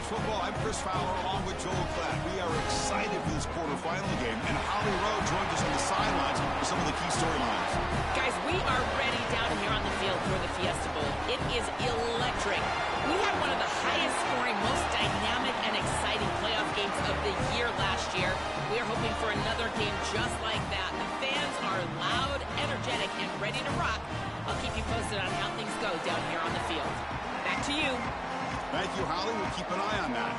College Football. I'm Chris Fowler along with Joel Klatt. We are excited for this quarterfinal game, and Holly Rowe joins us on the sidelines for some of the key storylines. Guys, we are ready down here on the field for the Fiesta Bowl. It is electric. We had one of the highest scoring, most dynamic and exciting playoff games of the year last year. We are hoping for another game just like that. The fans are loud, energetic, and ready to rock. I'll keep you posted on how things go down here on the field. Back to you. Thank you, Holly. We'll keep an eye on that.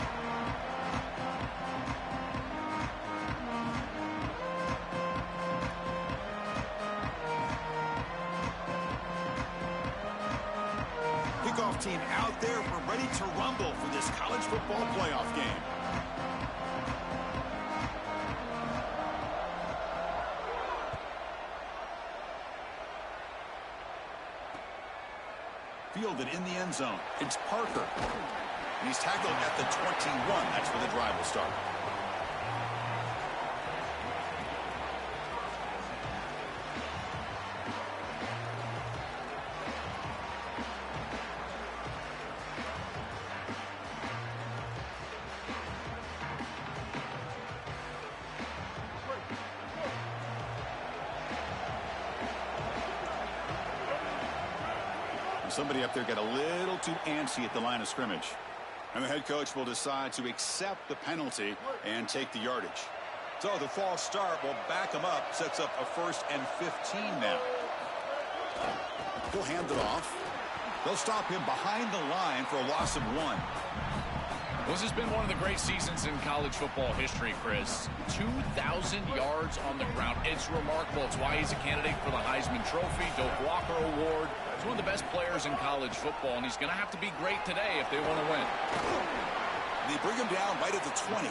Kickoff team out there. We're ready to rumble for this college football playoff game. Fielded in the end zone. It's Parker. He's tackled at the 21. That's where the drive will start. Somebody up there got a little too antsy at the line of scrimmage. And the head coach will decide to accept the penalty and take the yardage. So the false start will back him up. Sets up a 1st and 15 now. He'll hand it off. They'll stop him behind the line for a loss of 1. This has been one of the great seasons in college football history, Chris. 2,000 yards on the ground. It's remarkable. It's why he's a candidate for the Heisman Trophy, Doak Walker Award. He's one of the best players in college football, and he's going to have to be great today if they want to win. They bring him down right at the 20.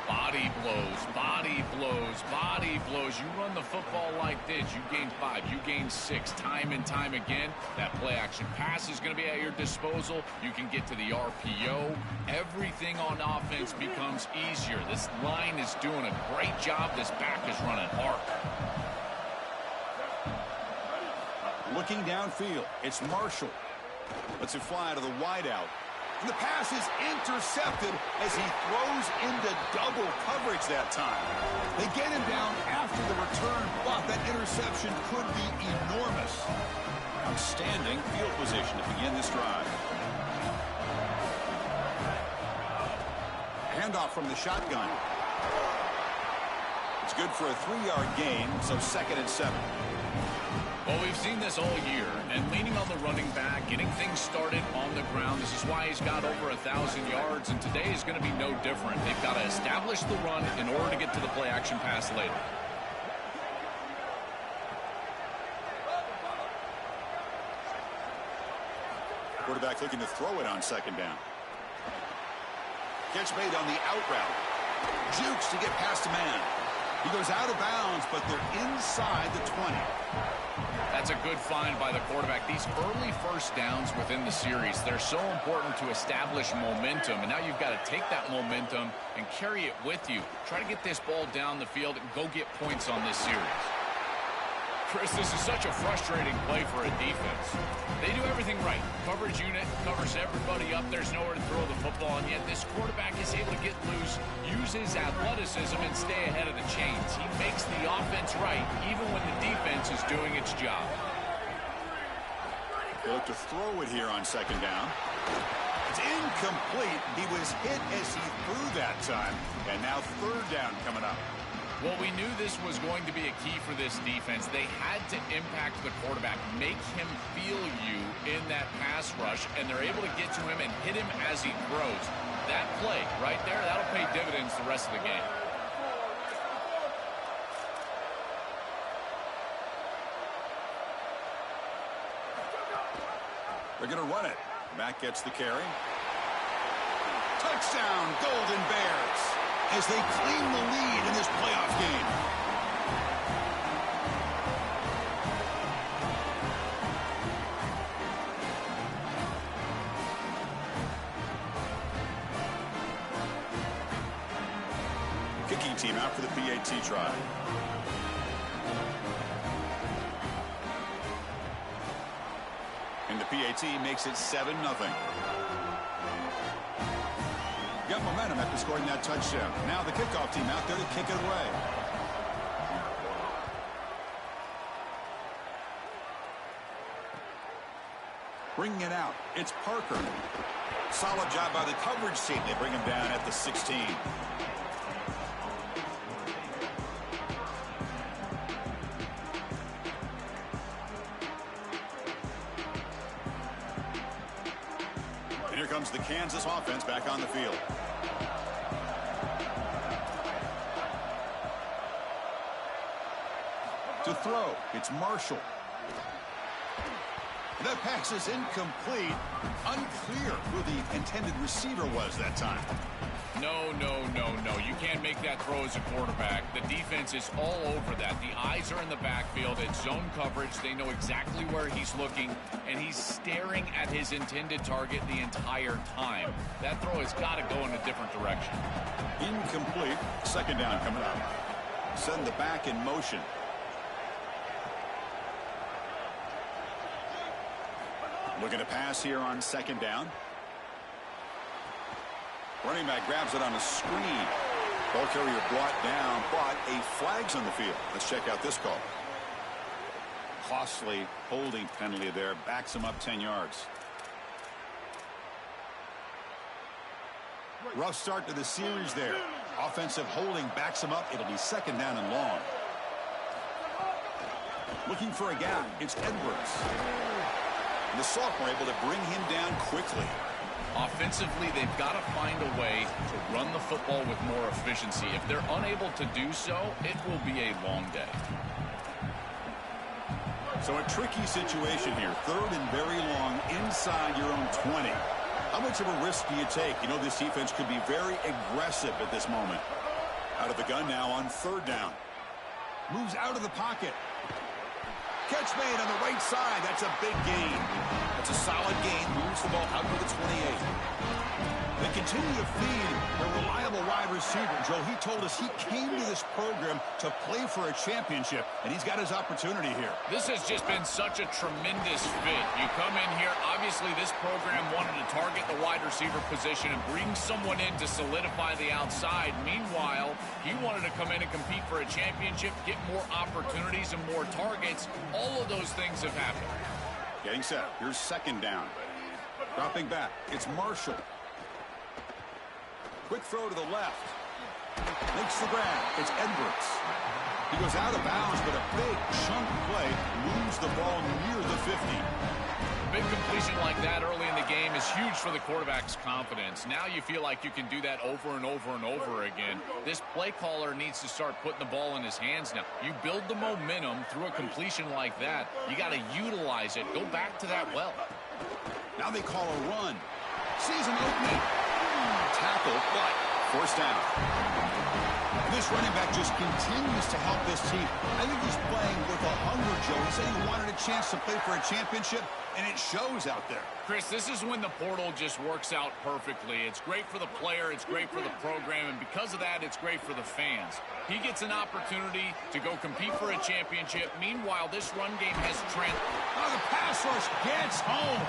Body blows, body blows, body blows. You run the football like this, you gain 5, you gain 6, time and time again. That play-action pass is going to be at your disposal. You can get to the RPO. Everything on offense becomes easier. This line is doing a great job. This back is running hard. Looking downfield, it's Marshall. Lets it fly to the wideout. And the pass is intercepted as he throws into double coverage that time. They get him down after the return, but that interception could be enormous. Outstanding field position to begin this drive. Handoff from the shotgun. It's good for a 3-yard gain, so 2nd and 7. Well, we've seen this all year, and leaning on the running back, getting things started on the ground. This is why he's got over 1,000 yards, and today is going to be no different. They've got to establish the run in order to get to the play-action pass later. Quarterback looking to throw it on 2nd down. Catch made on the out route. Jukes to get past a man. He goes out of bounds, but they're inside the 20. That's a good find by the quarterback. These early first downs within the series, they're so important to establish momentum. And now you've got to take that momentum and carry it with you. Try to get this ball down the field and go get points on this series. Chris, this is such a frustrating play for a defense. They do everything right. Coverage unit covers everybody up. There's nowhere to throw the football, and yet this quarterback is able to get loose, use his athleticism, and stay ahead of the chains. He makes the offense right, even when the defense is doing its job. They look to throw it here on 2nd down. It's incomplete. He was hit as he threw that time, and now 3rd down coming up. Well, we knew this was going to be a key for this defense. They had to impact the quarterback, make him feel you in that pass rush, and they're able to get to him and hit him as he throws. That play right there, that'll pay dividends the rest of the game. They're going to run it. Matt gets the carry. Touchdown, Golden Bears, as they claim the lead in this playoff game. Kicking team out for the PAT try. And the PAT makes it 7-0. up momentum after scoring that touchdown. Now the kickoff team out there to kick it away. Bringing it out, it's Parker. Solid job by the coverage team. They bring him down at the 16. And here comes the Kansas offense back on the field. To throw, it's Marshall. That pass is incomplete. Unclear who the intended receiver was that time. No. You can't make that throw as a quarterback. The defense is all over that. The eyes are in the backfield. It's zone coverage. They know exactly where he's looking, and he's staring at his intended target the entire time. That throw has got to go in a different direction. Incomplete. Second down coming up. Send the back in motion. Looking to pass here on second down. Running back grabs it on a screen. Ball carrier brought down, but a flag's on the field. Let's check out this call. Costly holding penalty there. Backs him up 10 yards. Rough start to the series there. Offensive holding backs him up. It'll be second down and long. Looking for a gap. It's Edwards. And the sophomore able to bring him down quickly. Offensively, they've got to find a way to run the football with more efficiency. If they're unable to do so, it will be a long day. So a tricky situation here. Third and very long inside your own 20. How much of a risk do you take? You know, this defense could be very aggressive at this moment. Out of the gun now on third down. Moves out of the pocket. Catch made on the right side. That's a big gain. That's a solid gain. Moves the ball out to the 28. They continue to feed a reliable wide receiver. Joe, he told us he came to this program to play for a championship, and he's got his opportunity here. This has just been such a tremendous fit. You come in here, obviously this program wanted to target the wide receiver position and bring someone in to solidify the outside. Meanwhile, he wanted to come in and compete for a championship, get more opportunities and more targets. All of those things have happened. Getting set. Here's second down. Dropping back. It's Marshall. Quick throw to the left. Makes the grab. It's Edwards. He goes out of bounds, but a big chunk play moves the ball near the 50. A big completion like that early in the game is huge for the quarterback's confidence. Now you feel like you can do that over and over and over again. This play caller needs to start putting the ball in his hands now. You build the momentum through a completion like that. You got to utilize it. Go back to that well. Now they call a run. Season opening. Tackle, but forced down. This running back just continues to help this team. I think he's playing with a hunger, Joe. He said he wanted a chance to play for a championship, and it shows out there. Chris, this is when the portal just works out perfectly. It's great for the player, it's great for the program, and because of that, it's great for the fans. He gets an opportunity to go compete for a championship. Meanwhile, this run game has Trent. Oh, the pass rush gets home.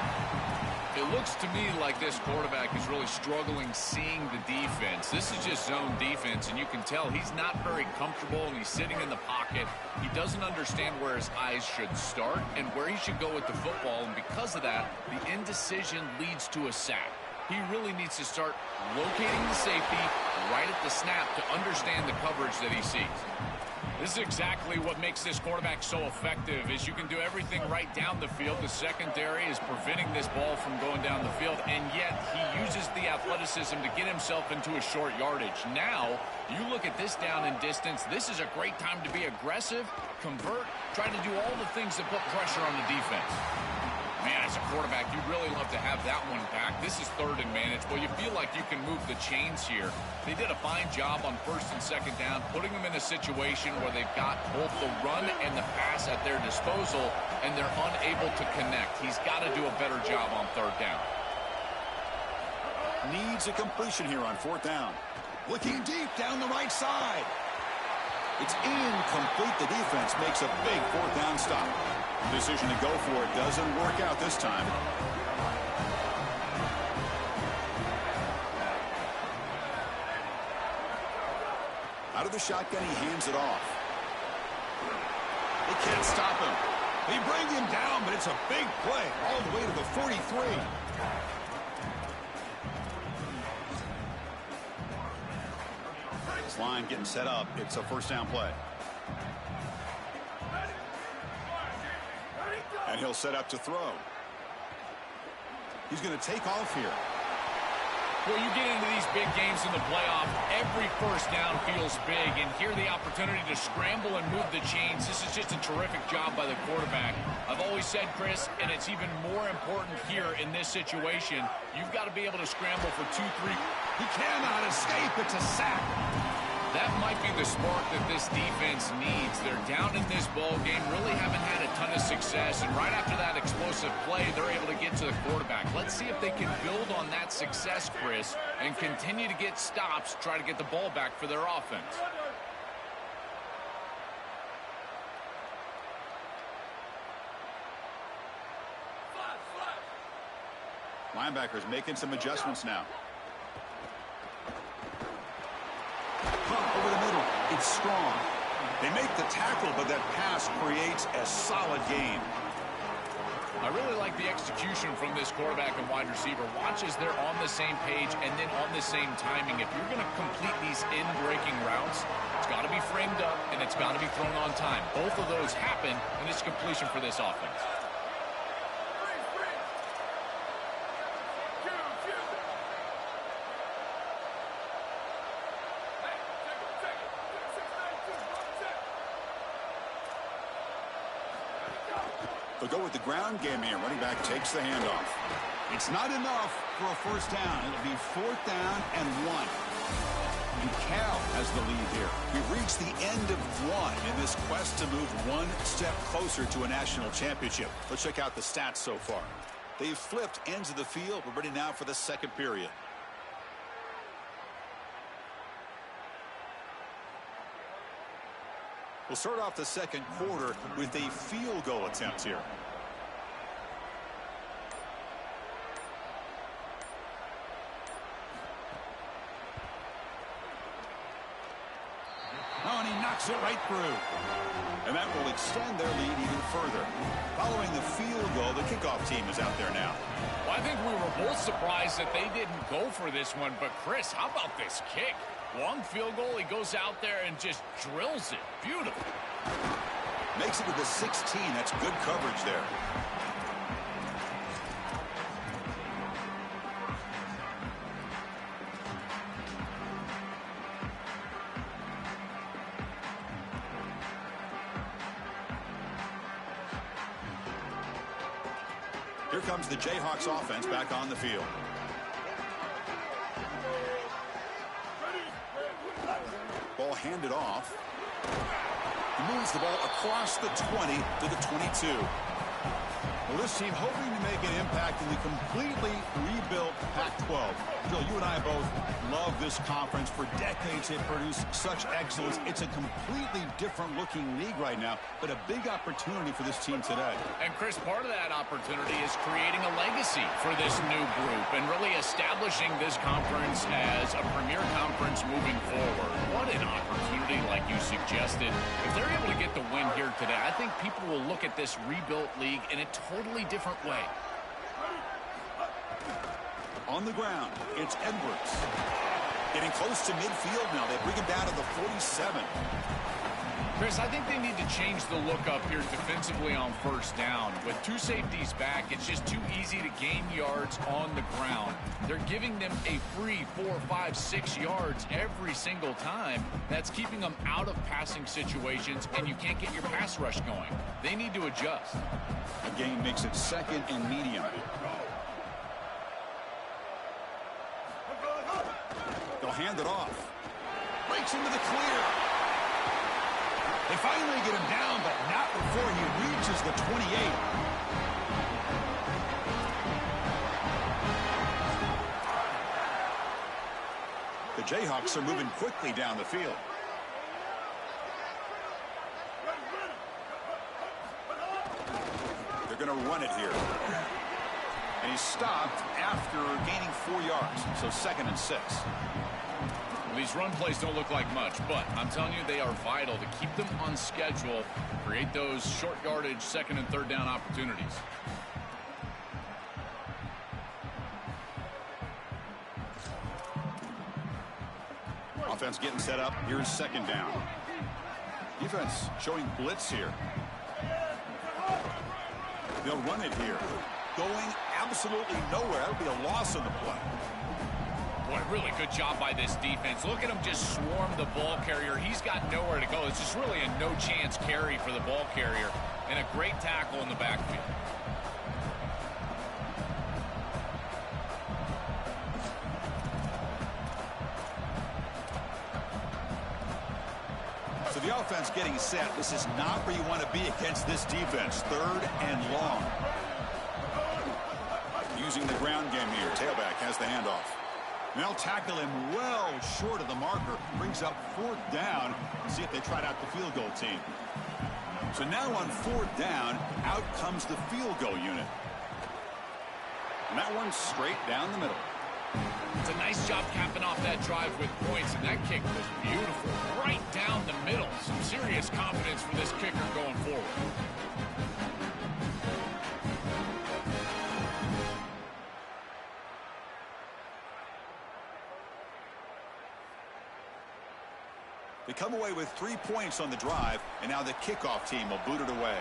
It looks to me like this quarterback is really struggling seeing the defense. This is just zone defense, and you can tell he's not very comfortable, and he's sitting in the pocket. He doesn't understand where his eyes should start and where he should go with the football, and because of that, the indecision leads to a sack. He really needs to start locating the safety right at the snap to understand the coverage that he sees. This is exactly what makes this quarterback so effective, is you can do everything right down the field. The secondary is preventing this ball from going down the field, and yet he uses the athleticism to get himself into a short yardage. Now, you look at this down and distance, this is a great time to be aggressive, convert, try to do all the things that put pressure on the defense. Man, as a quarterback, you'd really love to have that one back. This is third and manageable. You feel like you can move the chains here. They did a fine job on first and second down, putting them in a situation where they've got both the run and the pass at their disposal, and they're unable to connect. He's got to do a better job on third down. Needs a completion here on fourth down. Looking deep down the right side. It's incomplete. The defense makes a big fourth down stop. Decision to go for it doesn't work out this time. Out of the shotgun, he hands it off. They can't stop him. They bring him down, but it's a big play all the way to the 43. This line getting set up. It's a first down play. And he'll set up to throw. He's going to take off here. Well, you get into these big games in the playoff, every first down feels big, and here the opportunity to scramble and move the chains. This is just a terrific job by the quarterback. I've always said, Chris, and it's even more important here in this situation, you've got to be able to scramble for 2-3. He cannot escape. It's a sack. That might be the spark that this defense needs. They're down in this ball game, really haven't had a ton of success, and right after that explosive play, they're able to get to the quarterback. Let's see if they can build on that success, Chris, and continue to get stops, try to get the ball back for their offense. Linebackers making some adjustments now. Over the middle. It's strong. They make the tackle, but that pass creates a solid gain. I really like the execution from this quarterback and wide receiver. Watch as they're on the same page and then on the same timing. If you're going to complete these in-breaking routes, it's got to be framed up and it's got to be thrown on time. Both of those happen, and it's completion for this offense. They'll go with the ground game here. Running back takes the handoff. It's not enough for a first down. It'll be 4th down and 1. And Cal has the lead here. We've reached the end of 1 in this quest to move one step closer to a national championship. Let's check out the stats so far. They've flipped ends of the field. We're ready now for the second period. We'll start off the second quarter with a field goal attempt here. Oh, and he knocks it right through. And that will extend their lead even further. Following the field goal, the kickoff team is out there now. Well, I think we were both surprised that they didn't go for this one. But, Chris, how about this kick? Long field goal, he goes out there and just drills it. Beautiful. Makes it to the 16. That's good coverage there. Here comes the Jayhawks offense back on the field. Ball handed off. He moves the ball across the 20 to the 22. Well, this team hoping to make an impact in the completely rebuilt Pac-12. Phil, you and I both love this conference. For decades, it produced such excellence. It's a completely different-looking league right now, but a big opportunity for this team today. And, Chris, part of that opportunity is creating a legacy for this new group and really establishing this conference as a premier conference moving forward. What an opportunity, like you suggested. If they're able to get the win here today, I think people will look at this rebuilt league in a totally different way. On the ground, it's Edwards. Getting close to midfield now. They bring him down to the 47. Chris, I think they need to change the look up here defensively on first down. With two safeties back, it's just too easy to gain yards on the ground. They're giving them a free 4, 5, 6 yards every single time. That's keeping them out of passing situations, and you can't get your pass rush going. They need to adjust. The game makes it 2nd and medium. They'll hand it off. Breaks into the clear. They finally get him down, but not before he reaches the 28. The Jayhawks are moving quickly down the field. They're going to run it here. And he's stopped after gaining 4 yards, so 2nd and 6. These run plays don't look like much, but I'm telling you, they are vital to keep them on schedule, create those short yardage second and third down opportunities. Offense getting set up. Here's second down. Defense showing blitz here. They'll run it here. Going absolutely nowhere. That would be a loss on the play. Boy, really good job by this defense. Look at him just swarm the ball carrier. He's got nowhere to go. It's just really a no-chance carry for the ball carrier, and a great tackle in the backfield. So the offense getting set. This is not where you want to be against this defense. Third and long. Using the ground game here. Tailback has the handoff. They'll tackle him well short of the marker. Brings up fourth down. See if they tried out the field goal team. So now on fourth down, out comes the field goal unit. And that one's straight down the middle. It's a nice job capping off that drive with points, and that kick was beautiful. Right down the middle. Some serious confidence for this kicker going forward. They come away with 3 points on the drive, and now the kickoff team will boot it away.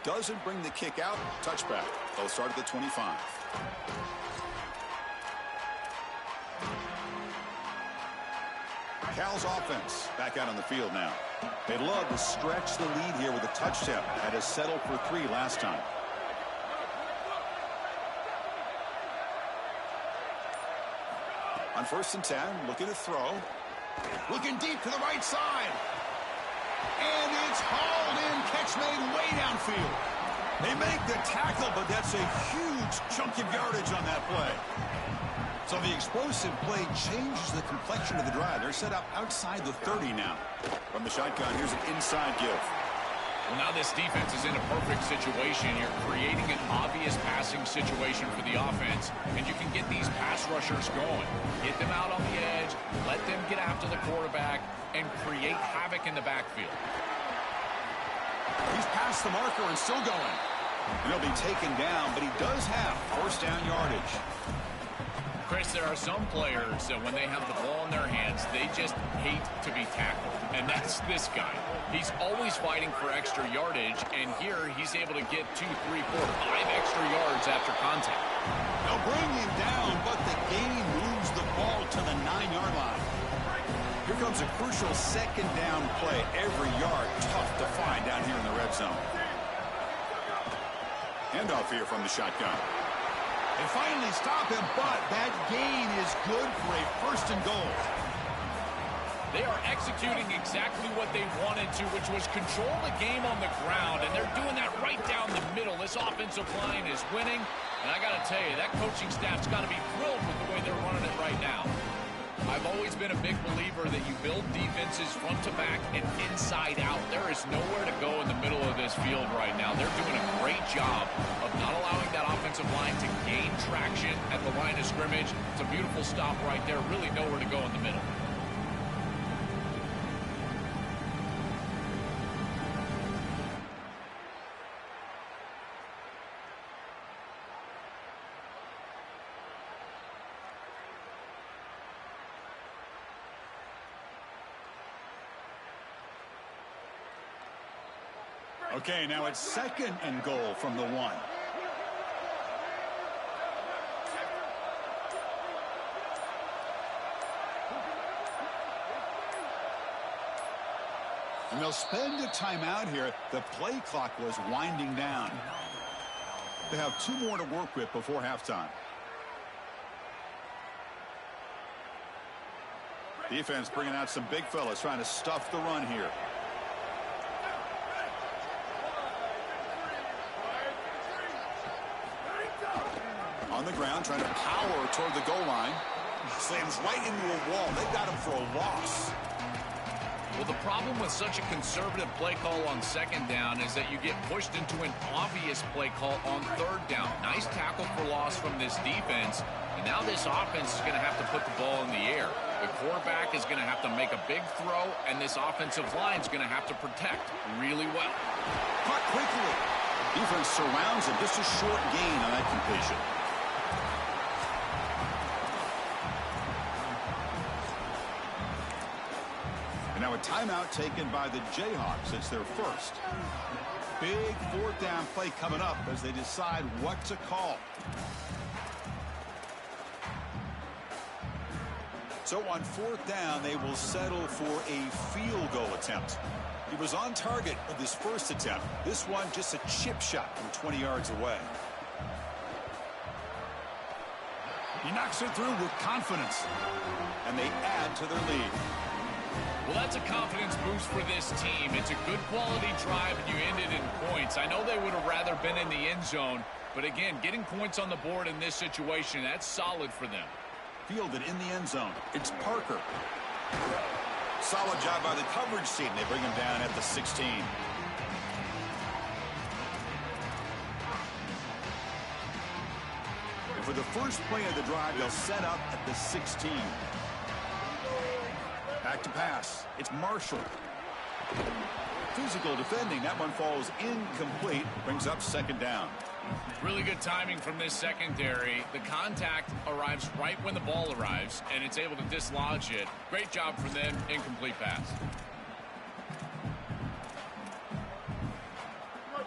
Doesn't bring the kick out. Touchback. They'll start at the 25. Cal's offense back out on the field now. They'd love to stretch the lead here with a touchdown. Had to settle for 3 last time. On 1st and 10, looking to throw. Looking deep to the right side. And it's hauled in. Catch made way downfield. They make the tackle, but that's a huge chunk of yardage on that play. So the explosive play changes the complexion of the drive. They're set up outside the 30 now. From the shotgun, here's an inside give. Well, now this defense is in a perfect situation. You're creating an obvious passing situation for the offense, and you can get these pass rushers going. Get them out on the edge, let them get after the quarterback, and create havoc in the backfield. He's past the marker and still going. And he'll be taken down, but he does have first down yardage. Chris, there are some players that when they have the ball in their hands, they just hate to be tackled. And that's this guy. He's always fighting for extra yardage, and here he's able to get 2, 3, 4, 5 extra yards after contact. They'll bring him down, but the gain moves the ball to the 9-yard line. Here comes a crucial second down play. Every yard tough to find down here in the red zone. Handoff here from the shotgun. They finally stop him, but that gain is good for a 1st and goal. They are executing exactly what they wanted to, which was control the game on the ground, and they're doing that right down the middle. This offensive line is winning, and I got to tell you, that coaching staff's got to be thrilled with the way they're running it right now. I've always been a big believer that you build defenses front to back and inside out. There is nowhere to go in the middle of this field right now. They're doing a great job of not allowing that offensive line to gain traction at the line of scrimmage. It's a beautiful stop right there. Really nowhere to go in the middle. Okay, now it's 2nd and goal from the 1. And they'll spend a timeout here. The play clock was winding down. They have 2 more to work with before halftime. Defense bringing out some big fellas trying to stuff the run here. On the ground, trying to power toward the goal line. Slams right into a wall. They've got him for a loss. Well, the problem with such a conservative play call on second down is that you get pushed into an obvious play call on third down. Nice tackle for loss from this defense. And now this offense is going to have to put the ball in the air. The quarterback is going to have to make a big throw, and this offensive line is going to have to protect really well. Caught quickly. Defense surrounds him. Just a short gain on that completion. And now a timeout taken by the Jayhawks. It's their first. Big fourth down play coming up as they decide what to call. So on fourth down, they will settle for a field goal attempt. He was on target with his first attempt. This one just a chip shot from 20 yards away. He knocks it through with confidence. And they add to their lead. Well, that's a confidence boost for this team. It's a good quality drive, and you ended in points. I know they would have rather been in the end zone, but again, getting points on the board in this situation, that's solid for them. Fielded in the end zone. It's Parker. Solid job by the coverage team. They bring him down at the 16. And for the first play of the drive, they'll set up at the 16. Back to pass. It's Marshall. Physical defending. That one falls incomplete. Brings up second down. Really good timing from this secondary. The contact arrives right when the ball arrives, and it's able to dislodge it. Great job for them. Incomplete pass.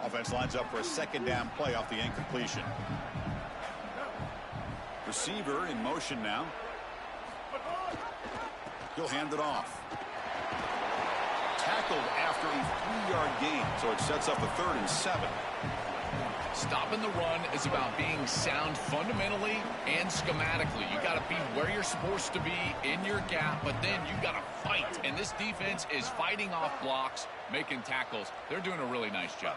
Offense lines up for a second down play off the incompletion. Receiver in motion now. He'll hand it off. Tackled after a 3-yard gain, so it sets up a 3rd and 7. Stopping the run is about being sound fundamentally and schematically. You got to be where you're supposed to be in your gap, but then you got to fight. And this defense is fighting off blocks, making tackles. They're doing a really nice job.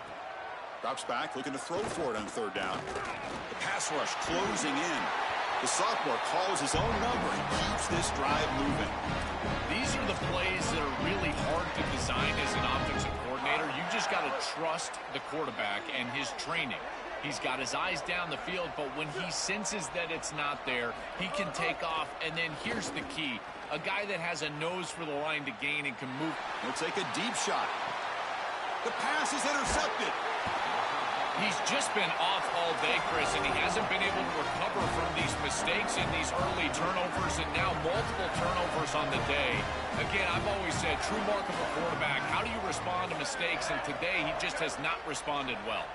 Drops back, looking to throw for it on 3rd down. The pass rush closing in. The sophomore calls his own number and keeps this drive moving. These are the plays that are really hard to design as an offensive coordinator. You just got to trust the quarterback and his training. He's got his eyes down the field, but when he senses that it's not there, he can take off. And then here's the key. A guy that has a nose for the line to gain and can move. He'll take a deep shot. The pass is intercepted. He's just been off all day, Chris, and he hasn't been able to recover from these mistakes in these early turnovers and now multiple turnovers on the day. Again, I've always said, true mark of a quarterback, how do you respond to mistakes? And today, he just has not responded well.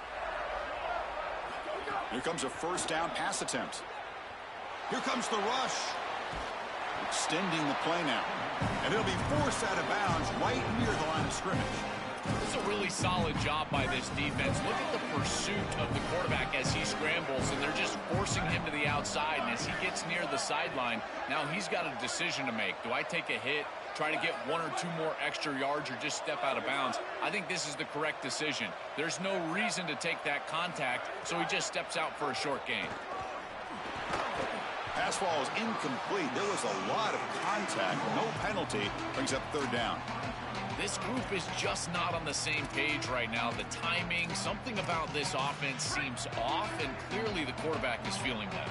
Here comes a first down pass attempt. Here comes the rush. Extending the play now. And it'll be forced out of bounds right near the line of scrimmage. This is a really solid job by this defense. Look at the pursuit of the quarterback as he scrambles, and they're just forcing him to the outside. And as he gets near the sideline, now he's got a decision to make. Do I take a hit, try to get 1 or 2 more extra yards, or just step out of bounds? I think this is the correct decision. There's no reason to take that contact, so he just steps out for a short gain. Pass ball is incomplete. There was a lot of contact. No penalty. Brings up 3rd down. This group is just not on the same page right now. The timing, something about this offense seems off, and clearly the quarterback is feeling that.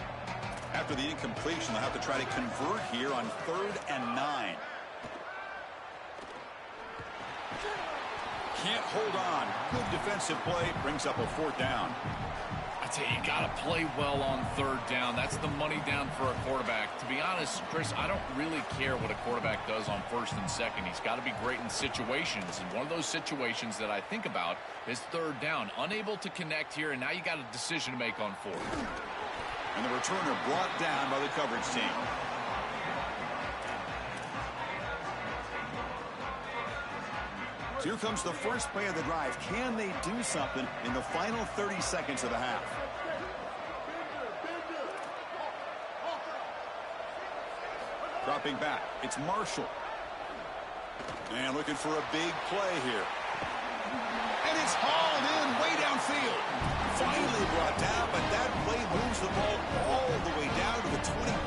After the incompletion, they'll have to try to convert here on 3rd and 9. Can't hold on. Good defensive play. Brings up a 4th down. I tell you, you got to play well on 3rd down. That's the money down for a quarterback. To be honest, Chris, I don't really care what a quarterback does on 1st and 2nd. He's got to be great in situations. And one of those situations that I think about is 3rd down. Unable to connect here, and now you got a decision to make on 4th. And the returner brought down by the coverage team. So here comes the first play of the drive. Can they do something in the final 30 seconds of the half? Dropping back, it's Marshall. And looking for a big play here. And it's hauled in way downfield. Finally brought down, but that play moves the ball all the way down to the 21.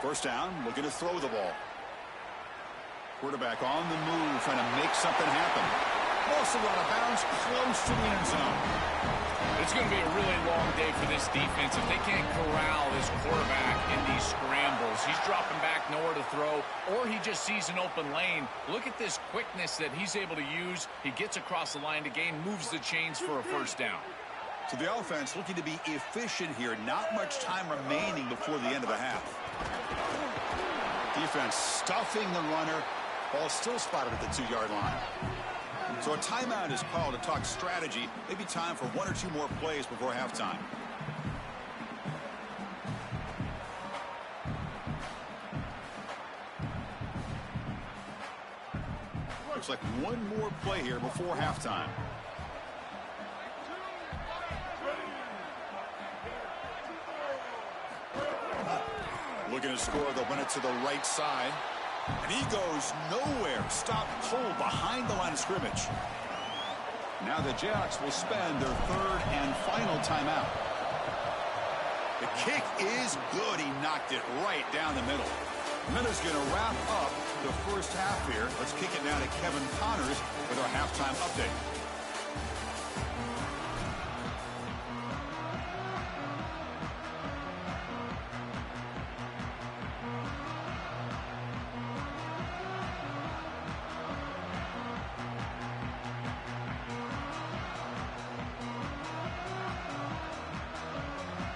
First down, looking to throw the ball. Quarterback on the move, trying to make something happen. Ball's still out of bounds, close to the end zone. It's going to be a really long day for this defense if they can't corral this quarterback in these scrambles. He's dropping back, nowhere to throw, or he just sees an open lane. Look at this quickness that he's able to use. He gets across the line to gain, moves the chains for a first down. So the offense looking to be efficient here. Not much time remaining before the end of the half. Defense stuffing the runner. Ball still spotted at the 2-yard line. So a timeout is called to talk strategy. Maybe time for 1 or 2 more plays before halftime. Looks like 1 more play here before halftime. Looking to score, they'll win it to the right side. And he goes nowhere. Stop cold behind the line of scrimmage. Now the Jayhawks will spend their 3rd and final timeout. The kick is good. He knocked it right down the middle. Miller's going to wrap up the first half here. Let's kick it now to Kevin Connors with our halftime update.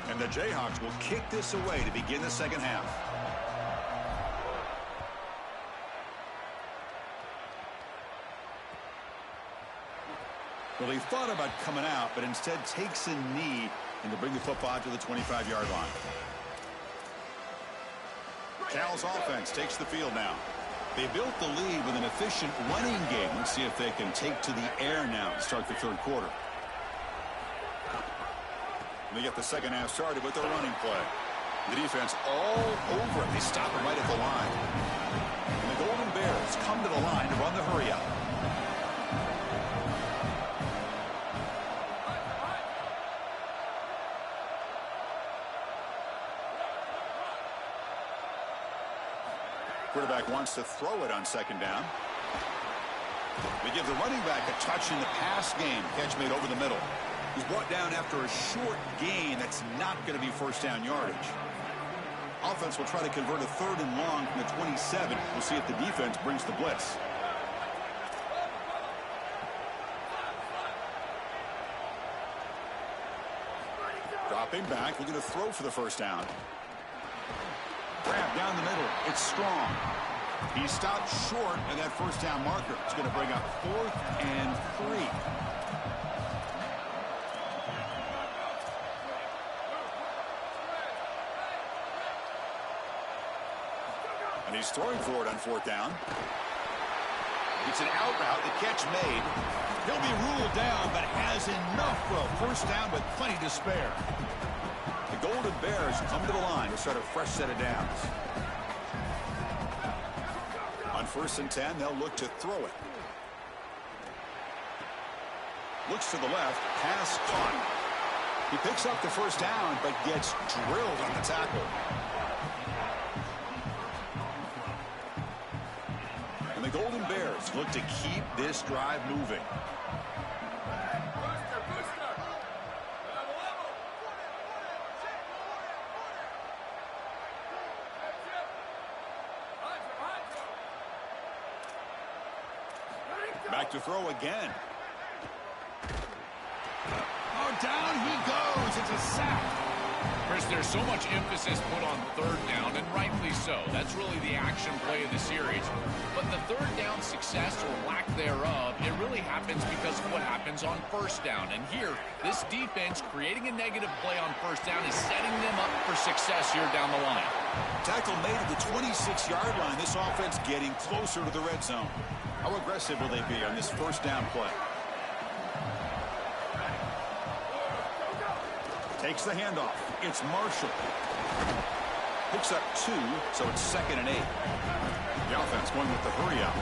And the Jayhawks will kick this away to begin the second half. Well, he thought about coming out, but instead takes a knee and to bring the football to the 25-yard line. Cal's offense takes the field now. They built the lead with an efficient running game. Let's see if they can take to the air now to start the 3rd quarter. They get the second half started with their running play. The defense all over it. They stop it right at the line. And the Golden Bears come to the line to run the hurry up. Quarterback wants to throw it on second down. They give the running back a touch in the pass game. Catch made over the middle. He's brought down after a short gain. That's not going to be first down yardage. Offense will try to convert a 3rd and long from the 27. We'll see if the defense brings the blitz. Dropping back, looking to throw for the first down. Grab down the middle. It's strong. He stopped short of that first down marker. It's going to bring up 4th and 3. And he's throwing for it on 4th down. It's an out route. The catch made. He'll be ruled down, but has enough for a first down with plenty to spare. The Golden Bears come to the line to start a fresh set of downs. On 1st and 10, they'll look to throw it. Looks to the left. Pass caught. He picks up the first down, but gets drilled on the tackle. And the Golden Bears look to keep this drive moving. Back to throw again. Oh, down he goes. It's a sack. Chris, there's so much emphasis put on 3rd down, and rightly so. That's really the action play of the series. But the 3rd down success or lack thereof, it really happens because of what happens on 1st down. And here, this defense creating a negative play on 1st down is setting them up for success here down the line. Tackle made at the 26-yard line. This offense getting closer to the red zone. How aggressive will they be on this first down play? Takes the handoff. It's Marshall. Picks up 2, so it's 2nd and 8. The offense going with the hurry up.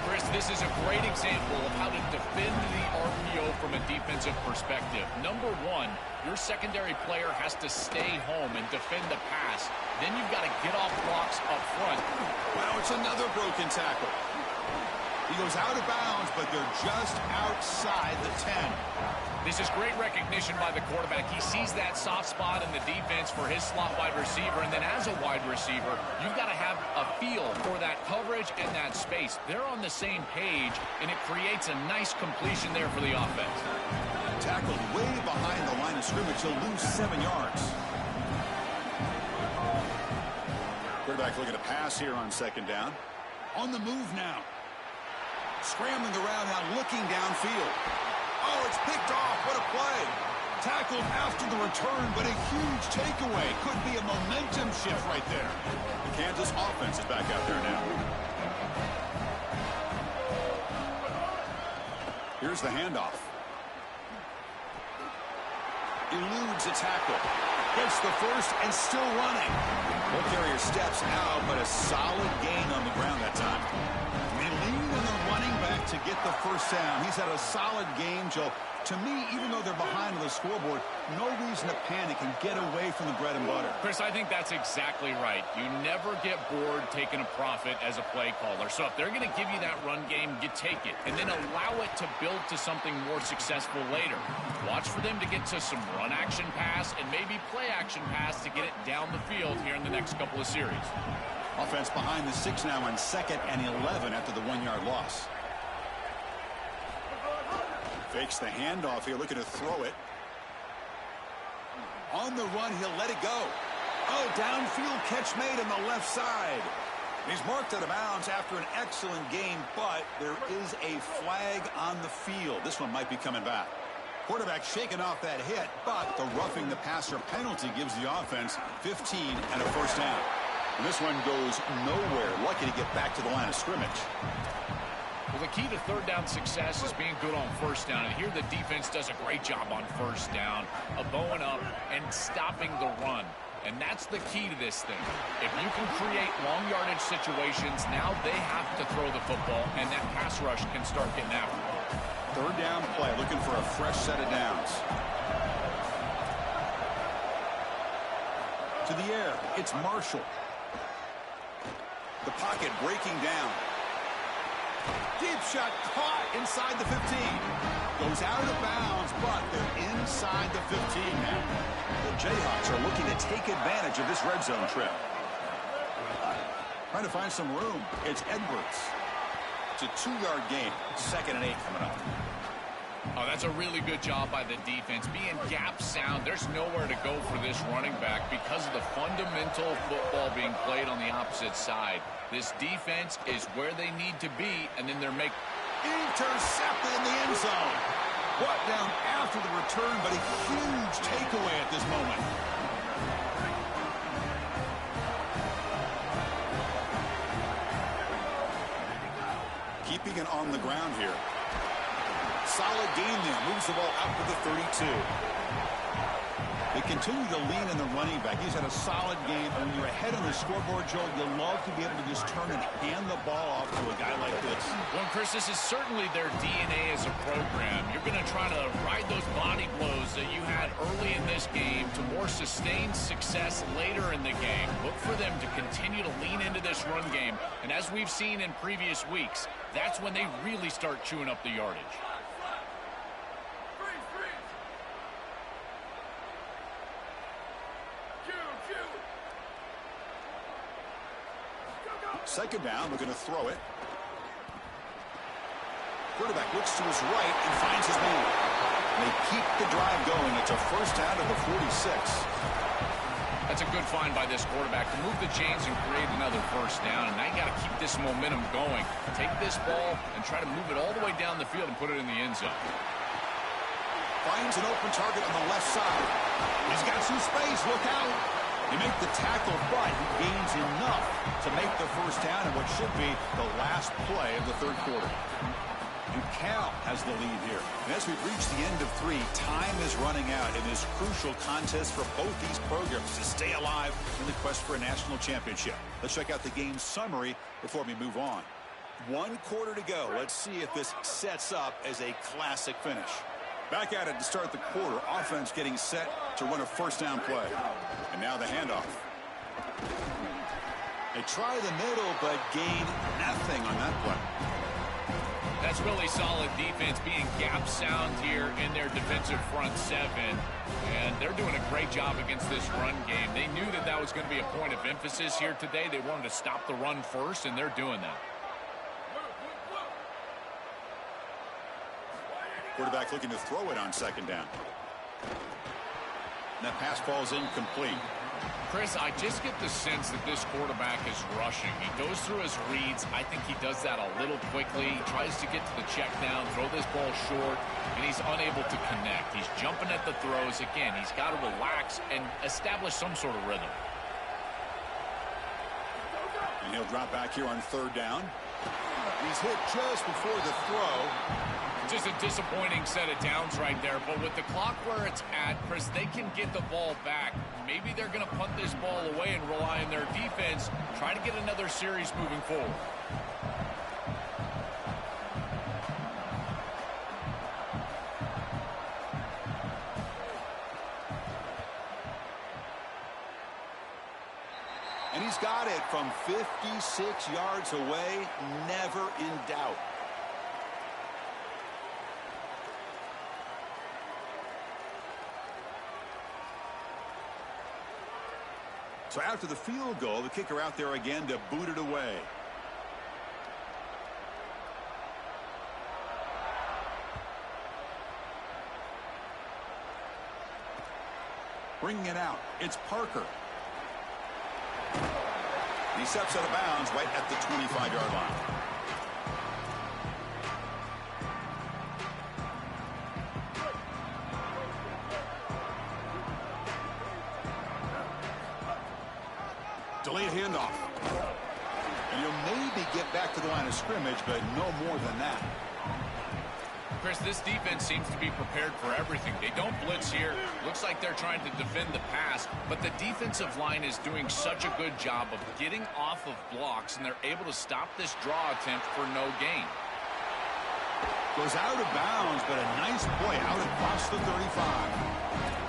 Chris, This is a great example of how to defend the RPO from a defensive perspective. Number one, your secondary player has to stay home and defend the pass. Then you've got to get off blocks up front. Wow, it's another broken tackle. He goes out of bounds, but they're just outside the 10. This is great recognition by the quarterback. He sees that soft spot in the defense for his slot wide receiver, and then as a wide receiver, you've got to have a feel for that coverage and that space. They're on the same page, and it creates a nice completion there for the offense. Tackled way behind the line of scrimmage. He'll lose 7 yards. Quarterback looking to pass here on second down. On the move now. Scrambling around now, looking downfield. Oh, it's picked off. What a play. Tackled after the return, but a huge takeaway. Could be a momentum shift right there. The Kansas offense is back out there now. Here's the handoff. Eludes a tackle. Gets the first and still running. Ball carrier steps out, but a solid gain on the ground that time. They lean on the running back to get the first down. He's had a solid game, Joe. To me, even though they're behind on the scoreboard, no reason to panic and get away from the bread and butter. Chris, I think that's exactly right. You never get bored taking a profit as a play caller. So if they're going to give you that run game, you take it. And then allow it to build to something more successful later. Watch for them to get to some run action pass and maybe play action pass to get it down the field here in the next couple of series. Offense behind the 6 now on 2nd and 11 after the 1-yard loss. Fakes the handoff here, looking to throw it. On the run, he'll let it go. Oh, downfield catch made on the left side. He's marked out of bounds after an excellent game, but there is a flag on the field. This one might be coming back. Quarterback shaking off that hit, but the roughing the passer penalty gives the offense 15 and a first down. And this one goes nowhere. Lucky to get back to the line of scrimmage. Well, the key to third down success is being good on first down. And here the defense does a great job on first down of bowing up and stopping the run. And that's the key to this thing. If you can create long yardage situations, now they have to throw the football, and that pass rush can start getting after it. Third down play, looking for a fresh set of downs. To the air, it's Marshall. The pocket breaking down. Deep shot caught inside the 15. Goes out of bounds, but they're inside the 15 now. The Jayhawks are looking to take advantage of this red zone trip. Trying to find some room. It's Edwards. It's a 2-yard gain. 2nd and 8 coming up. Oh, that's a really good job by the defense. Being gap sound, there's nowhere to go for this running back because of the fundamental football being played on the opposite side. This defense is where they need to be, and then they're intercepted in the end zone. Brought down after the return, but a huge takeaway at this moment. Keeping it on the ground here. Solid game there. Moves the ball out to the 32. They continue to lean in the running back. He's had a solid game. When you're ahead on the scoreboard, Joe, you'll love to be able to just turn and hand the ball off to a guy like this. Well, Chris, this is certainly their DNA as a program. You're going to try to ride those body blows that you had early in this game to more sustained success later in the game. Look for them to continue to lean into this run game. And as we've seen in previous weeks, that's when they really start chewing up the yardage. Second down, we're going to throw it. Quarterback looks to his right and finds his man. They keep the drive going. It's a first down to the 46. That's a good find by this quarterback to move the chains and create another first down. And now you got to keep this momentum going. Take this ball and try to move it all the way down the field and put it in the end zone. Finds an open target on the left side. He's got some space. Look out. He make the tackle, but he gains enough to make the first down in what should be the last play of the third quarter. And Cal has the lead here. And as we've reached the end of 3, time is running out in this crucial contest for both these programs to stay alive in the quest for a national championship. Let's check out the game summary before we move on. 1 quarter to go. Let's see if this sets up as a classic finish. Back at it to start the quarter. Offense getting set to run a first down play. And now the handoff. They try the middle, but gain nothing on that play. That's really solid defense, being gap sound here in their defensive front seven. And they're doing a great job against this run game. They knew that that was going to be a point of emphasis here today. They wanted to stop the run first, and they're doing that. Quarterback looking to throw it on second down. And that pass falls incomplete. Chris, I just get the sense that this quarterback is rushing. He goes through his reads. I think he does that a little quickly. He tries to get to the check down, throw this ball short, and he's unable to connect. He's jumping at the throws. Again, he's got to relax and establish some sort of rhythm. And he'll drop back here on third down. He's hit just before the throw. Just a disappointing set of downs right there. But with the clock where it's at, Chris, they can get the ball back. Maybe they're going to punt this ball away and rely on their defense. Try to get another series moving forward. And he's got it from 56 yards away. Never in doubt. So after the field goal, the kicker out there again to boot it away. Bringing it out, it's Parker. He steps out of bounds right at the 25-yard line. Delayed handoff. And you'll maybe get back to the line of scrimmage, but no more than that. Chris, this defense seems to be prepared for everything. They don't blitz here. Looks like they're trying to defend the pass, but the defensive line is doing such a good job of getting off of blocks, and they're able to stop this draw attempt for no gain. Goes out of bounds, but a nice play out across the 35.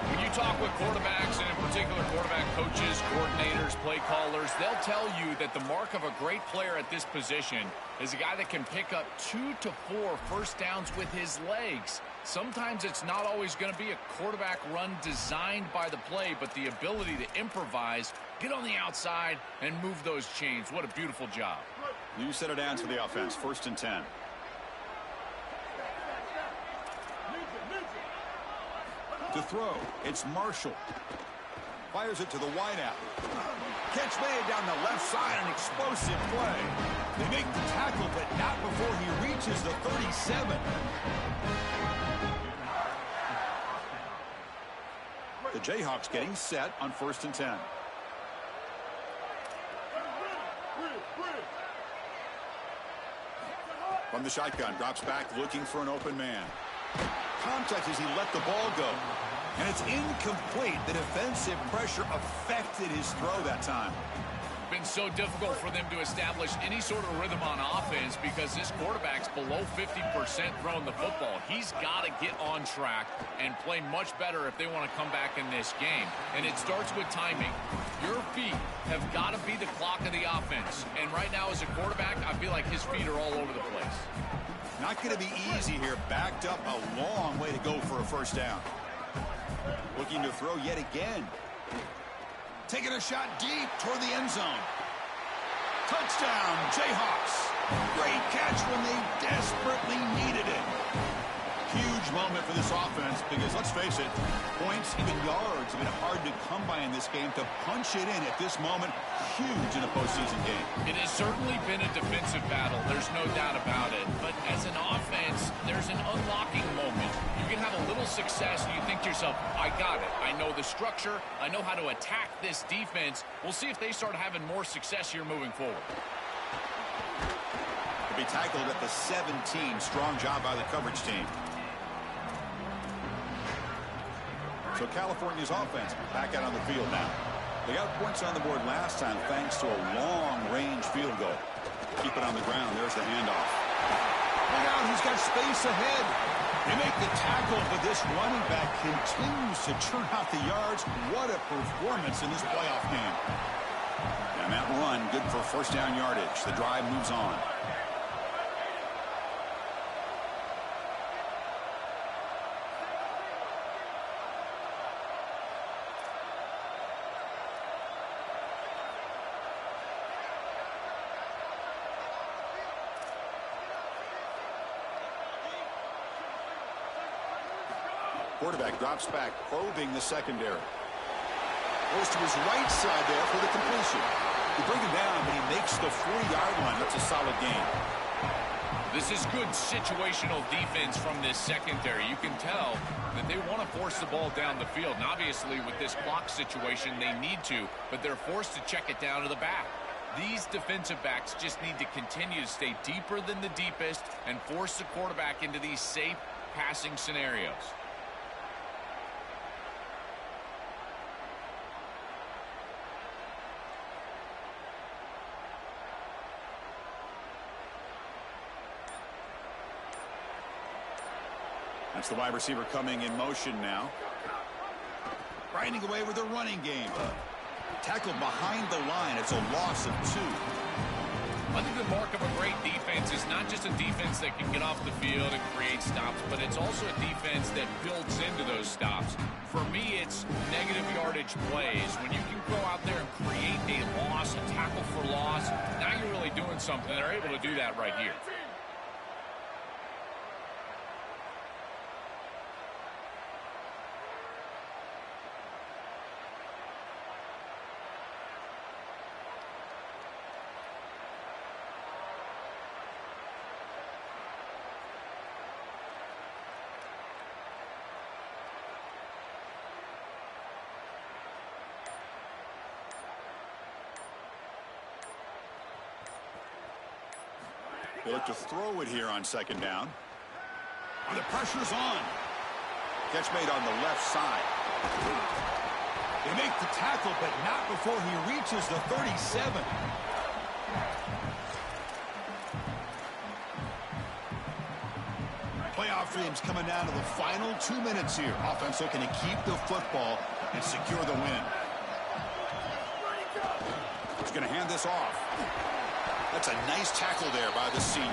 When you talk with quarterbacks, and in particular quarterback coaches, coordinators, play callers, they'll tell you that the mark of a great player at this position is a guy that can pick up 2 to 4 first downs with his legs. Sometimes it's not always going to be a quarterback run designed by the play, but the ability to improvise, get on the outside, and move those chains. What a beautiful job. New set of downs for the offense, 1st and 10. To throw, it's Marshall. Fires it to the wideout. Catch made down the left side, an explosive play. They make the tackle, but not before he reaches the 37. The Jayhawks getting set on 1st and 10. From the shotgun, drops back looking for an open man. Contact as he let the ball go. And it's incomplete. The defensive pressure affected his throw that time. Been so difficult for them to establish any sort of rhythm on offense because this quarterback's below 50% throwing the football. He's got to get on track and play much better if they want to come back in this game. And it starts with timing. Your feet have got to be the clock of the offense. And right now as a quarterback, I feel like his feet are all over the place. Not going to be easy here. Backed up a long way to go for a first down. Looking to throw yet again. Taking a shot deep toward the end zone. Touchdown, Jayhawks. Great catch when they desperately needed it. Huge moment for this offense because, let's face it, points, even yards, have been hard to come by in this game. To punch it in at this moment, huge in a postseason game. It has certainly been a defensive battle. There's no doubt about it. But as an offense, there's an unlocking moment. You can have a little success and you think to yourself, I got it. I know the structure. I know how to attack this defense. We'll see if they start having more success here moving forward. To be tackled at the 17. Strong job by the coverage team. So California's offense back out on the field now. They got points on the board last time thanks to a long-range field goal. Keep it on the ground. There's the handoff. Look out, he's got space ahead. They make the tackle, but this running back continues to churn out the yards. What a performance in this playoff game. And that run, good for first down yardage. The drive moves on. Quarterback drops back, probing the secondary. Goes to his right side there for the completion. They bring him down, but he makes the 40-yard line. That's a solid game. This is good situational defense from this secondary. You can tell that they want to force the ball down the field. And obviously, with this clock situation, they need to, but they're forced to check it down to the back. These defensive backs just need to continue to stay deeper than the deepest and force the quarterback into these safe passing scenarios. That's the wide receiver coming in motion now. Grinding away with the running game. Tackled behind the line. It's a loss of 2. I think the mark of a great defense is not just a defense that can get off the field and create stops, but it's also a defense that builds into those stops. For me, it's negative yardage plays. When you can go out there and create a loss, a tackle for loss, now you're really doing something. They're able to do that right here. They look to throw it here on second down. And the pressure's on. Catch made on the left side. They make the tackle, but not before he reaches the 37. Playoff dreams coming down to the final 2 minutes here. Offense looking to keep the football and secure the win. He's going to hand this off. That's a nice tackle there by the senior.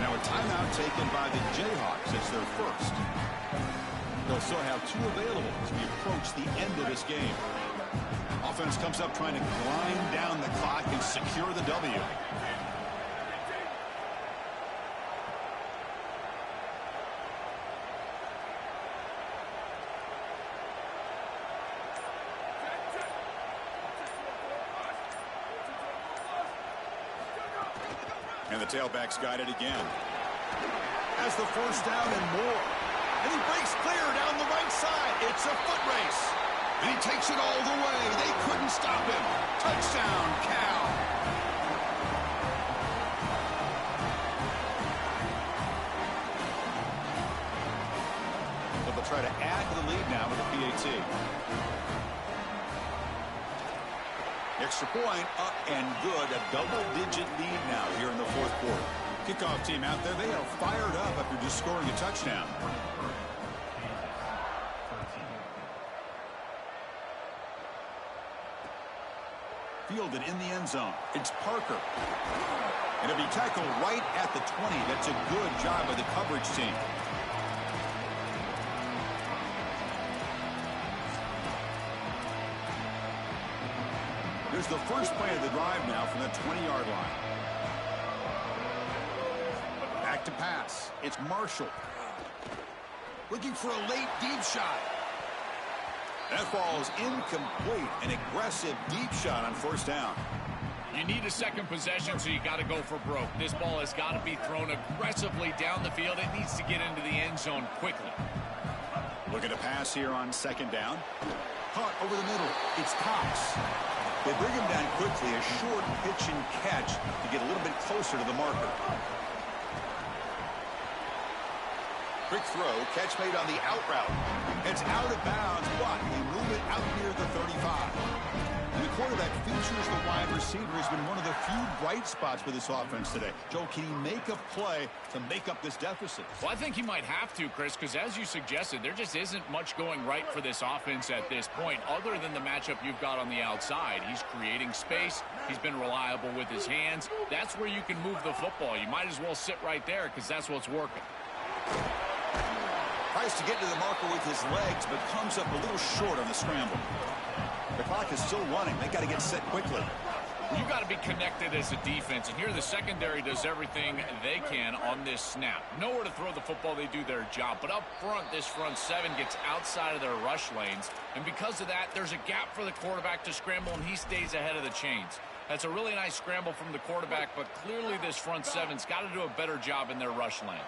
Now a timeout taken by the Jayhawks. It's their first. They'll still have 2 available as we approach the end of this game. Offense comes up trying to grind down the clock and secure the W. And the tailback's got it again. Has the first down and more. And he breaks clear down the right side. It's a foot race. And he takes it all the way. They couldn't stop him. Touchdown, Cal. But they'll try to add to the lead now with a PAT. Extra point up and good. A double-digit lead now here in the fourth quarter. Kickoff team out there. They are fired up after just scoring a touchdown. Fielded in the end zone. It's Parker. And it'll be tackled right at the 20. That's a good job by the coverage team. Here's the first play of the drive now from the 20-yard line. Back to pass. It's Marshall. Looking for a late deep shot. That ball is incomplete. An aggressive deep shot on first down. You need a second possession, so you got to go for broke. This ball has got to be thrown aggressively down the field. It needs to get into the end zone quickly. Looking to pass here on second down. Caught over the middle. It's Cox. They bring him down quickly. A short pitch and catch to get a little bit closer to the marker. Quick throw. Catch made on the out route. It's out of bounds, but they move it out near the 35. And the quarterback features the wide receiver has been one of the few bright spots for this offense today. Joe, can he make a play to make up this deficit? Well, I think he might have to, Chris, because as you suggested, there just isn't much going right for this offense at this point other than the matchup you've got on the outside. He's creating space. He's been reliable with his hands. That's where you can move the football. You might as well sit right there because that's what's working. Tries to get to the marker with his legs, but comes up a little short on the scramble. The clock is still running. They got to get set quickly. You've got to be connected as a defense, and here the secondary does everything they can on this snap. Nowhere to throw the football, they do their job. But up front, this front seven gets outside of their rush lanes, and because of that, there's a gap for the quarterback to scramble, and he stays ahead of the chains. That's a really nice scramble from the quarterback, but clearly this front seven's got to do a better job in their rush lanes.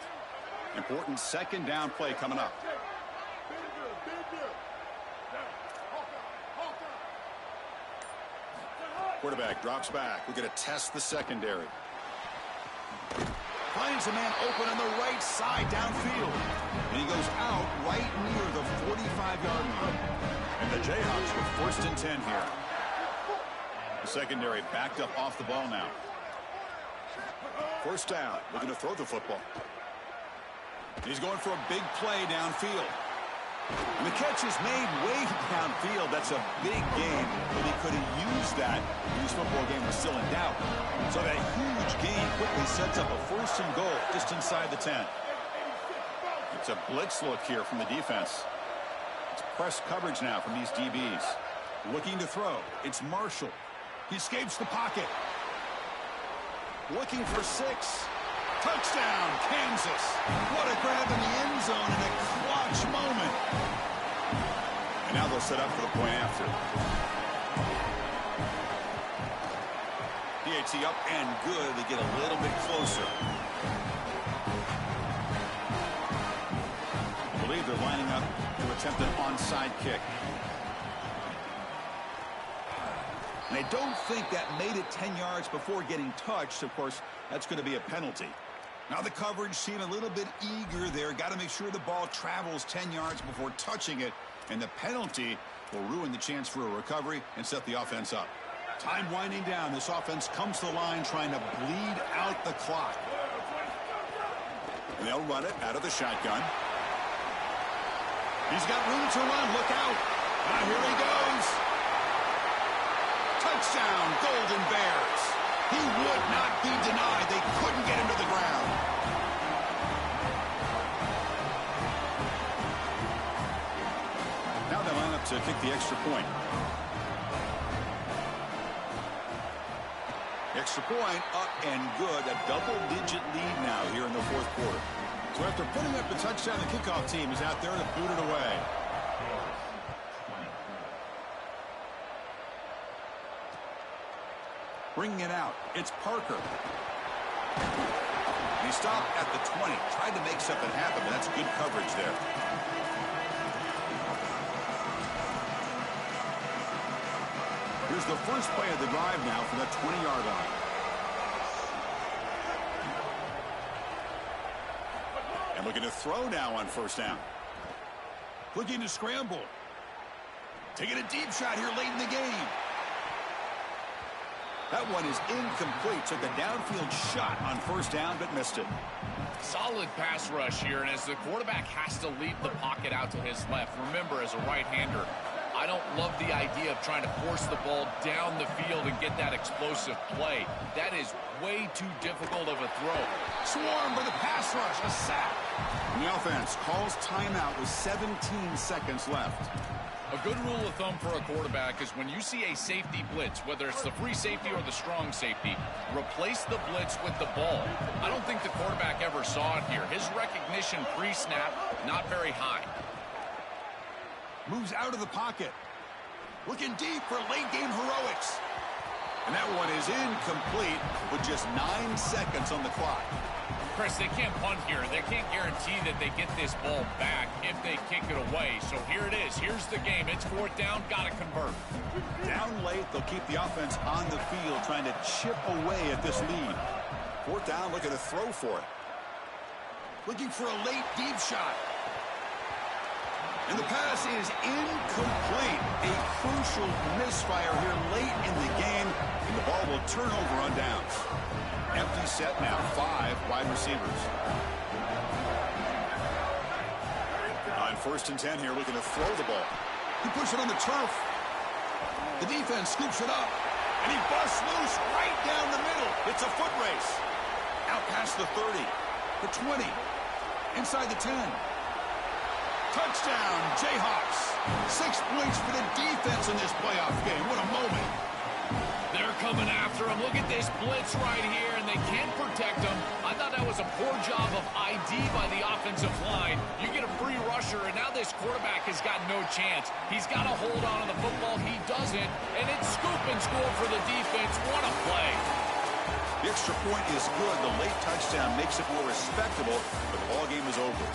Important second down play coming up. Quarterback drops back. We're going to test the secondary. Finds a man open on the right side downfield. And he goes out right near the 45-yard line. And the Jayhawks with 1st and 10 here. The secondary backed up off the ball now. 1st down. Looking to throw the football. He's going for a big play downfield. And the catch is made way downfield. That's a big gain, but he could have used that when his football game was still in doubt. So that huge gain quickly sets up a 1st and goal just inside the 10. It's a blitz look here from the defense. It's press coverage now from these DBs. Looking to throw. It's Marshall. He escapes the pocket. Looking for 6. Touchdown, Kansas. What a grab in the end zone in a clutch moment. And now they'll set up for the point after. PAT up and good. They get a little bit closer. I believe they're lining up to attempt an onside kick. And I don't think that made it 10 yards before getting touched. Of course, that's going to be a penalty. Now the coverage seemed a little bit eager there. Got to make sure the ball travels 10 yards before touching it. And the penalty will ruin the chance for a recovery and set the offense up. Time winding down. This offense comes to the line trying to bleed out the clock. And they'll run it out of the shotgun. He's got room to run. Look out. Here he goes. Touchdown, Golden Bears. He would not be denied. They couldn't get him to the ground. Now they line up to kick the extra point. Extra point up and good. A double-digit lead now here in the 4th quarter. So after putting up the touchdown, the kickoff team is out there to boot it away. Bringing it out. It's Parker. He stopped at the 20. Tried to make something happen, but that's good coverage there. Here's the first play of the drive now from the 20-yard line. And looking to throw now on 1st down. Looking to scramble. Taking a deep shot here late in the game. That one is incomplete. Took a downfield shot on 1st down, but missed it. Solid pass rush here, and as the quarterback has to leave the pocket out to his left, remember, as a right-hander, I don't love the idea of trying to force the ball down the field and get that explosive play. That is way too difficult of a throw. Swarm for the pass rush, a sack. And the offense calls timeout with 17 seconds left. A good rule of thumb for a quarterback is when you see a safety blitz, whether it's the free safety or the strong safety, replace the blitz with the ball. I don't think the quarterback ever saw it here. His recognition pre-snap, not very high. Moves out of the pocket. Looking deep for late-game heroics. And that one is incomplete with just 9 seconds on the clock. Chris, they can't punt here. They can't guarantee that they get this ball back if they kick it away. So here it is. Here's the game. It's 4th down. Got to convert. Down late, they'll keep the offense on the field trying to chip away at this lead. 4th down, looking to throw for it. Looking for a late deep shot. And the pass is incomplete. A crucial misfire here late in the game, and the ball will turn over on downs. Empty set now, 5 wide receivers. On 1st and 10 here, looking to throw the ball. He puts it on the turf. The defense scoops it up, and he busts loose right down the middle. It's a foot race. Out past the 30, the 20, inside the 10. Touchdown, Jayhawks. 6 points for the defense in this playoff game. What a moment. They're coming after him. Look at this blitz right here, and they can't protect him. I thought that was a poor job of ID by the offensive line. You get a free rusher, and now this quarterback has got no chance. He's got to hold on to the football. He doesn't, and it's scoop and score for the defense. What a play. The extra point is good. The late touchdown makes it more respectable, but the ball game is over.